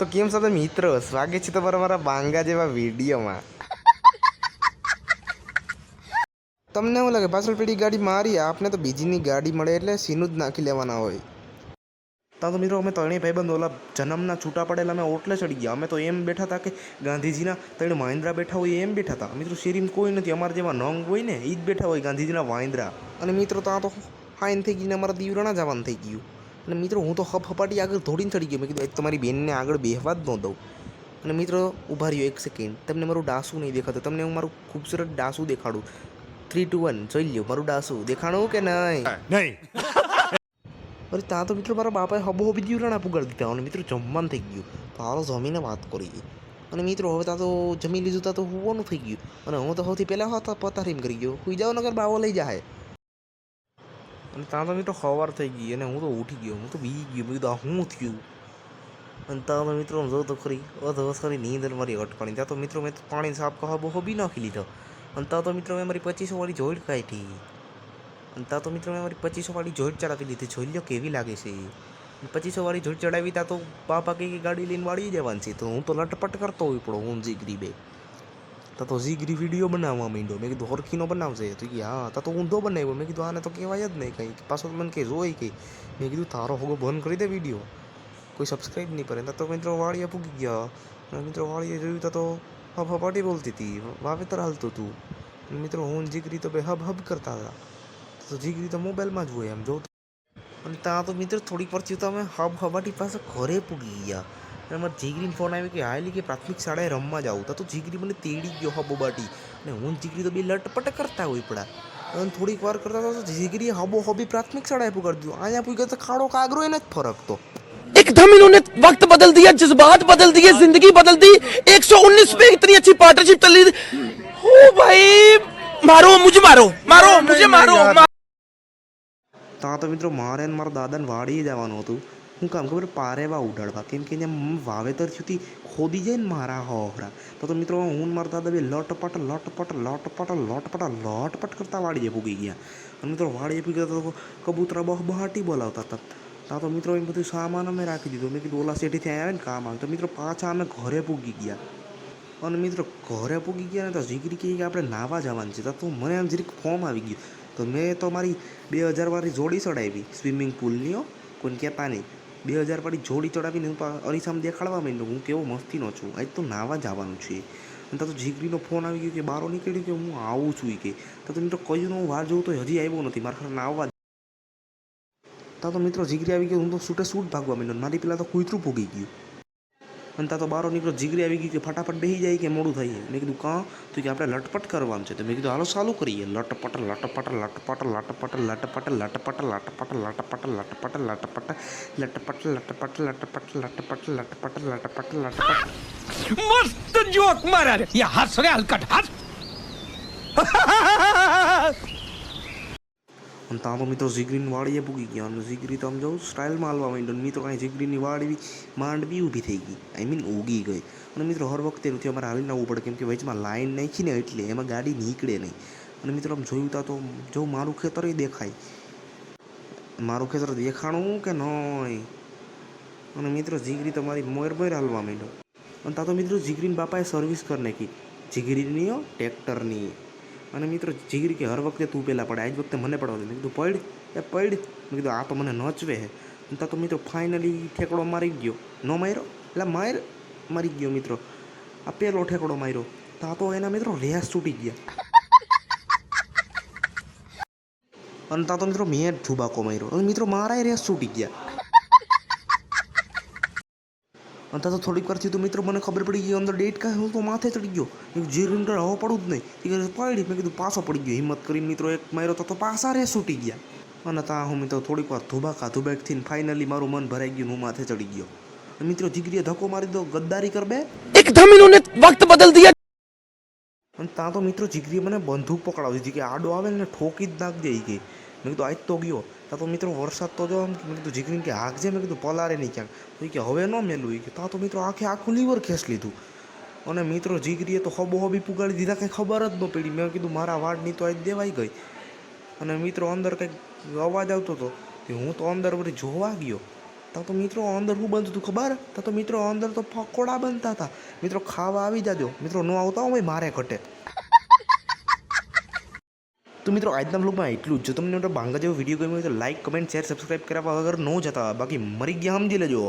તો કેમ છો મિત્રો, સ્વાગત છે તમારા મારા બાંગા જેવા વિડીયોમાં। તમને એવું લાગે પાછળ પેઢી ગાડી મારી, આપને તો બીજીની ગાડી મળે એટલે સીનું જ નાખી લેવાના હોય। તો મિત્રો અમે ત્રણેય ભાઈબંધ ઓલા જન્મના છૂટા પડેલા અમે ઓટલે ચડી ગયા। અમે તો એમ બેઠા હતા કે ગાંધીજીના ત્રણ વાંદરા બેઠા હોય એમ બેઠા હતા। મિત્રો શેરીમાં કોઈ નથી, અમારા જેવા નંગ હોય ને એ જ બેઠા હોય ગાંધીજીના વાંદરા। અને મિત્રો ત્યાં તો ફાઇન થઈ ગઈ ને અમારા દીવરાણા જવાનું થઈ ગયું। અને મિત્રો હું તો હપાટી આગળ દોડીને ચડી ગયો। મેં કીધું એક તમારી બેનને આગળ બેહવા જ ન દઉં। અને મિત્રો ઊભા રહ્યો એક સેકન્ડ, તમને મારું ડાસું નહીં દેખાતું, તમને હું મારું ખૂબસૂરત ડાસું દેખાડું। 3, 2, 1 જોઈ લ્યો મારું ડાસું દેખાણું કે નહીં? અરે ત્યાં તો મિત્રો મારા બાપાએ હબો હબી દીવરાણા પુગાડી દીધા અને મિત્રો જમવાનું થઈ ગયું। તો હાલો જમીને વાત કરી। અને મિત્રો હવે ત્યાં તો જમી લીધું, ત્યાં તો હોવાનું થઈ ગયું। અને હું તો સૌથી પહેલાં હતા પતારીમ કરી ગયો, સુઈ જાઓ નગર બાવો લઈ જાય। અને ત્યાં તો મિત્રો સવાર થઈ ગઈ અને હું તો ઉઠી ગયો, હું તો બી ગયો, મેં કીધું આ શું થયું? અને ત્યાં તો મિત્રો જો તો ખરી ખરી નીંદર મારી અટકાણી। ત્યાં તો મિત્રો મેં પાણી સાફ હબો હબી નાખી લીધો। અને ત્યાં તો મિત્રો મેં મારી 2500 વાળી જોઈન્ટ કાઢી। અને ત્યાં તો મિત્રો મેં મારી 2500 વાળી જોઈન્ટ ચડાવી લીધી, જોઈ લો કેવી લાગે છે। 2500 વાળી જોઈન્ટ ચડાવી, ત્યાં તો પાપા કે ગાડી લઈને વાળી જવાની છે। તો હું તો લટપટ કરતો હોય પડો, હું જીગરી બે ત્યાં તો જીગરી વિડીયો બનાવવા માંડ્યો। મેં કીધું હોરખીનો બનાવશે, તો કે હા, ત્યાં તો ઊંધો બનાવ્યો। મેં કીધું આને તો કહેવાય જ નહીં કંઈ, પાછો મને કે જોઈ કંઈ। મેં કીધું તારો હોગો બંધ કરી દે વિડીયો, કોઈ સબસ્ક્રાઈબ નહીં કરે। ત્યાં તો મિત્રો વાળીએ પૂગી ગયા। અને મિત્રો વાળીએ જોયું ત્યાં તો હપાટી બોલતી હતી, વાવેતર હાલતું હતું। મિત્રો હું જીગરી તો બે હબ કરતા હતા। તો જીગરી તો મોબાઈલમાં જ હોય એમ જો। અને ત્યાં તો મિત્રો થોડીક પરથી તો અમે હબાટી પાસે ઘરે પૂગી ગયા। અને અમારે જીગરીને ફોન આવ્યો કે હાલી કે પ્રાથમિક શાળાએ રમવા જાઉં। તો જીગરી મને તેડી ગયો હબોબાટી, અને હું જીગરી તો બે લટપટ કરતા હોય પડા। અને થોડીક વાર કરતા તો જીગરીએ હબી પ્રાથમિક શાળાએ પુગાડી દીધું। અહીંયા પૂગ્યો તો ખાડો કાગરો એને જ ફરક તો एकदम इन्होंने वक्त बदल दिया, जज्बात बदल दिए, जिंदगी बदल दी। 119 पे इतनी अच्छी पार्टनरशिप चल रही थी। ओ भाई मारो मुझे, मारो मुझे, मारो। ત્યાં તો મિત્રો મારે ને મારા દાદાને વાડીએ જવાનું હતું। હું કામ ખબર પારેવા ઉડાડવા, કેમ કે અહીંયા વાવેતર સુધી ખોદી જાય ને મારા હોહરા। તો મિત્રો હું મારા દાદા બે લટપટ કરતા વાડીએ પૂગી ગયા। અને મિત્રો વાડીએ પૂગી ગયા તો કબૂતરા બહાટી બોલાવતા હતા। ત્યાં તો મિત્રો એ બધું સામાન અમે રાખી દીધું। મેં કીધું ઓલા શેઠીથી આવે ને કામ આવે। તો મિત્રો પાછા અમે ઘરે પૂગી ગયા। અને મિત્રો ઘરે પૂગી ગયા ને તો જીગરી કહે કે આપણે નાવા જવાનું છે। તો મને આમ જરીક ફોર્મ આવી ગયું। તો મેં તો મારી 2000 વાળી જોડી ચડાવી સ્વિમિંગ પુલની, કોઈને કહેતા નહીં। 2000 વાળી જોડી ચડાવીને હું અરીસામાં દેખાડવા માંડ્યો હું કેવો મસ્તીનો છું, આજ તો નાવા જવાનું છે। અને તો જીગરીનો ફોન આવી ગયો કે બહાર નીકળ્યું કે હું આવું છું કે। તો મિત્રો કયું હું વાર જોઉં તો હજી આવ્યો નથી, મારા ખરા નાવા। તો મિત્રો જીગરી આવી ગયો, હું તો શૂટ ભાગવા માંડ્યો, મારી પેલા તો કૂતરું પૂગી ગયું। અને ત્યાં તો બારો નીકળો જીગરી આવી ગઈ કે ફટાફટ બેસી જાય કે મોડું થાય। મેં કીધું કાં? તો કે આપણે લટપટ કરવાનું છે। તો મેં કીધું હાલો ચાલુ કરીએ, લટપટ લટપટ લટપટ લટપટ લટપટ લટપટ લટપટ લટપટ લટપટ લટપટ લટપટ લટપટ લટપટ લટપટ લટપટ લટપટ લટપટ। मस्त जोक मारा रे, ये हंस रे हलकट हंस। અને ત્યાં તો મિત્રો જીગરીની વાડીએ પૂગી ગયા। અને જીગરી તો આમ જાઉં સ્ટાઇલમાં હાલવા માંડ્યો। મિત્રો કાંઈ જીગરીની વાડી માંડવી ઊભી થઈ ગઈ, આઈ મીન ઉગી ગઈ। અને મિત્રો હર વખતે નથી અમારે હાલીને આવવું પડે, કેમ કે વચમાં લાઈન નાખીને એટલે એમાં ગાડી નીકળે નહીં। અને મિત્રો આમ જોયું તા તો જો મારું ખેતર દેખાય, મારું ખેતર દેખાણું કે નહીં? અને મિત્રો જીગરી તો મારી મોર હાલવા માંડ્યો। અને ત્યાં તો મિત્રો જીગરીની બાપાએ સર્વિસ કરી નાખી, જીગરીની ટ્રેક્ટરની। અને મિત્રો જીગરી કે હર વખતે તું પહેલાં પડે, આજ વખતે મને પડવા દે। મેં કીધું પડ મેં કીધું આ તો મને નચવે હે। અને ત્યાં તો મિત્રો ફાઇનલી ઠેકડો મારી ગયો, ન માર્યો એટલે મારી ગયો મિત્રો, આ પહેલો ઠેકડો માર્યો। ત્યાં તો એના મિત્રો રેસ છૂટી ગયા। અને ત્યાં તો મિત્રો મેં જ ધુબાકો માર્યો અને મિત્રો મારાય રેસ છૂટી ગયા। અને ત્યાં તો થોડીક વાર થયું તો મિત્રો મને ખબર પડી ગઈ અંદર ડેટ કાંઈ, હું તો માથે ચડી ગયો। જીગરીને હવે પડું જ નહીં, એ પડી, મેં કીધું પાછો પડી ગયો। હિંમત કરીને મિત્રો એક માર્યો તો પાછા રેસ છૂટી ગયા। અને ત્યાં હું મિત્રો થોડીક વાર ધુબાકથી ફાઇનલી મારું મન ભરાઈ ગયું, હું માથે ચડી ગયો। અને મિત્રો જીગરીએ ધક્કો મારી દો, ગદ્દારી કર બે। एकदम इन्होंने वक्त बदल दिया। અને ત્યાં તો મિત્રો જીગરીએ મને બંદૂક પકડાવી દીધી કે આડો આવે ને ઠોકી જ નાખ દે કે। મેં કીધું આજ તો ગયો। ત્યાં તો મિત્રો વરસાદ તો જો, મેં કીધું જીગરીને કે હાંકજે, મેં કીધું પલારે નહીં ક્યાંક, તો કે હવે ન મેલું કે। ત્યાં તો મિત્રો આખું લીવર ખેંચ લીધું। અને મિત્રો જીગરીએ તો હબી પુગાડી દીધા, કંઈ ખબર જ ન પડી। મેં કીધું મારા વાડની તો આજ દેવાઈ ગઈ। અને મિત્રો અંદર કંઈક અવાજ આવતો હતો, હું તો અંદર વળી જોવા ગયો। તો મિત્રો અંદર શું બનતું હતું ખબર? તો મિત્રો અંદર તો પકોડા બનતા હતા. મિત્રો ખાવા આવી જાજો. મિત્રો ન આવતા હોય મારે ઘટે. તો મિત્રો આજના બ્લોગમાં એટલું જ. જો તમને મિત્રો બાંગા જેવો વિડીયો ગમ્યો હોય તો લાઈક કમેન્ટ શેર સબસ્ક્રાઈબ કર્યા વગર ન જતા. બાકી મરી ગયા સમજી લેજો.